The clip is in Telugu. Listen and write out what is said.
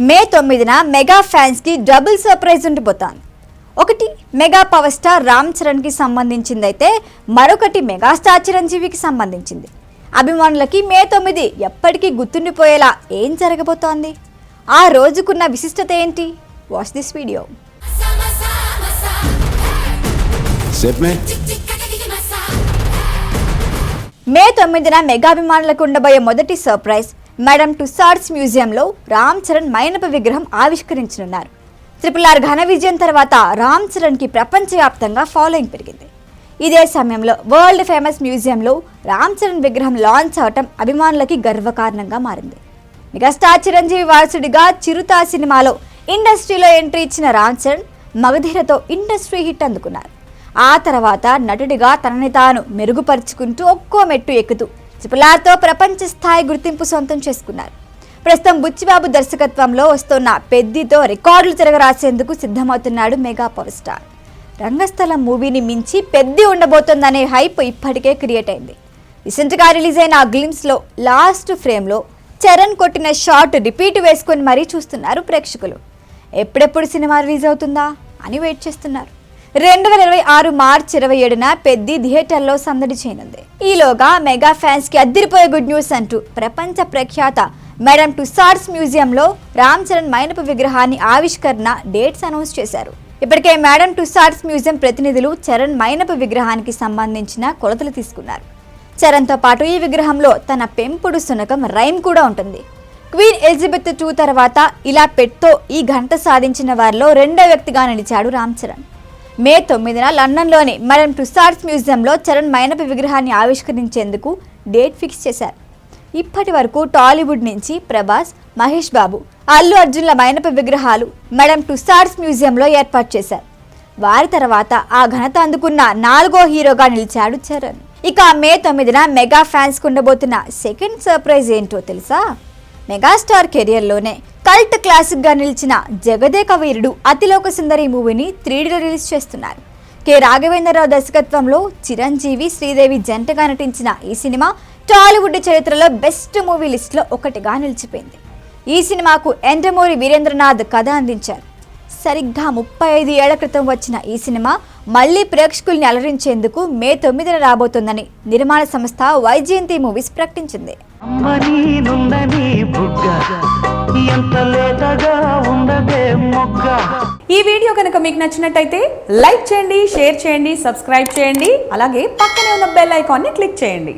మే 9న మెగా ఫ్యాన్స్ కి డబుల్ సర్ప్రైజ్ ఉండిపోతాను. ఒకటి mega power star Ram Charan కి సంబంధించిందైతే మరొకటి మెగాస్టార్ చిరంజీవికి సంబంధించింది. అభిమానులకి మే 9 ఎప్పటికీ గుర్తుండిపోయేలా ఏం జరగబోతోంది? ఆ రోజుకున్న విశిష్టత ఏంటి? Watch this video. మే 9న మెగా అభిమానులకు ఉండబోయే మొదటి సర్ప్రైజ్ మేడమ్ టుస్సాడ్స్ మ్యూజియంలో రామ్ చరణ్ మైనపు విగ్రహం ఆవిష్కరించనున్నారు. RRR ఘన విజయం తర్వాత రామ్ చరణ్కి ప్రపంచవ్యాప్తంగా ఫాలోయింగ్ పెరిగింది. ఇదే సమయంలో వరల్డ్ ఫేమస్ మ్యూజియంలో రామ్ చరణ్ విగ్రహం లాంచ్ అవటం అభిమానులకి గర్వకారణంగా మారింది. మెగాస్టార్ చిరంజీవి వారసుడిగా చిరుత సినిమాలో ఇండస్ట్రీలో ఎంట్రీ ఇచ్చిన రామ్ చరణ్ మగధీరతో ఇండస్ట్రీ హిట్ అందుకున్నారు. ఆ తర్వాత నటుడిగా తనని తాను మెరుగుపరుచుకుంటూ ఒక్కో మెట్టు ఎక్కుతూ RRRతో ప్రపంచ స్థాయి గుర్తింపు సొంతం చేసుకున్నారు. ప్రస్తుతం బుచ్చిబాబు దర్శకత్వంలో వస్తున్న పెద్దితో రికార్డులు తిరగరాసేందుకు సిద్ధమవుతున్నాడు మెగా పవర్ స్టార్. రంగస్థలం మూవీని మించి పెద్ది ఉండబోతోందనే హైప్ ఇప్పటికే క్రియేట్ అయింది. రీసెంట్గా రిలీజ్ అయిన గ్లిమ్స్లో లాస్ట్ ఫ్రేమ్లో చరణ్ కొట్టిన షాట్ రిపీట్ వేసుకొని మరీ చూస్తున్నారు ప్రేక్షకులు. ఎప్పుడెప్పుడు సినిమా రిలీజ్ అవుతుందా అని వెయిట్ చేస్తున్నారు. 2026 మార్చి 27న పెద్ది థియేటర్లో సందడి చేయనుంది. ఈలోగా మెగా ఫ్యాన్స్ కి అద్దిరిపోయే గుడ్ న్యూస్ అంటూ ప్రపంచ ప్రఖ్యాత మేడమ్ టుస్సాడ్స్ మ్యూజియంలో రామ్ చరణ్ మైనపు విగ్రహాన్ని ఆవిష్కరణ డేట్స్ అనౌన్స్ చేశారు. ఇప్పటికే మేడమ్ టుస్సాడ్స్ మ్యూజియం ప్రతినిధులు చరణ్ మైనపు విగ్రహానికి సంబంధించిన కొలతలు తీసుకున్నారు. చరణ్తో పాటు ఈ విగ్రహంలో తన పెంపుడు శునకం రైమ్ కూడా ఉంటుంది. క్వీన్ ఎలిజబెత్ II తర్వాత ఇలా పెట్తో ఈ ఘనత సాధించిన వారిలో రెండో వ్యక్తిగా నిలిచాడు రామ్ చరణ్. మే 9న లండన్లోని మేడమ్ టుస్సాడ్స్ మ్యూజియంలో చరణ్ మైనపు విగ్రహాన్ని ఆవిష్కరించేందుకు డేట్ ఫిక్స్ చేశారు. ఇప్పటి వరకు టాలీవుడ్ నుంచి ప్రభాస్, మహేష్ బాబు, అల్లు అర్జున్ల మైనపు విగ్రహాలు మేడమ్ టుస్సాడ్స్ మ్యూజియంలో ఏర్పాటు చేశారు. వారి తర్వాత ఆ ఘనత అందుకున్న 4వ హీరోగా నిలిచాడు చరణ్. ఇక మే 9న మెగా ఫ్యాన్స్ ఉండబోతున్న సెకండ్ సర్ప్రైజ్ ఏంటో తెలుసా? మెగాస్టార్ కెరియర్లోనే కల్ట్ క్లాసిక్గా నిలిచిన జగదేక వీరుడు అతిలోక సుందరి మూవీని 3Dలో రిలీజ్ చేస్తున్నారు. కె రాఘవేంద్రరావు దర్శకత్వంలో చిరంజీవి, శ్రీదేవి జంటగా నటించిన ఈ సినిమా టాలీవుడ్ చరిత్రలో బెస్ట్ మూవీ లిస్ట్లో ఒకటిగా నిలిచిపోయింది. ఈ సినిమాకు యండమూరి వీరేంద్రనాథ్ కథ అందించారు. సరిగ్గా 35 ఏళ్ల క్రితం వచ్చిన ఈ సినిమా మళ్లీ ప్రేక్షకుల్ని అలరించేందుకు మే 9న రాబోతోందని నిర్మాణ సంస్థ వైజయంతి మూవీస్ ప్రకటించింది. ఈ వీడియో కనుక మీకు నచ్చినట్టయితే లైక్ చేయండి, షేర్ చేయండి, సబ్స్క్రైబ్ చేయండి. అలాగే పక్కనే ఉన్న బెల్ ఐకాన్ని క్లిక్ చేయండి.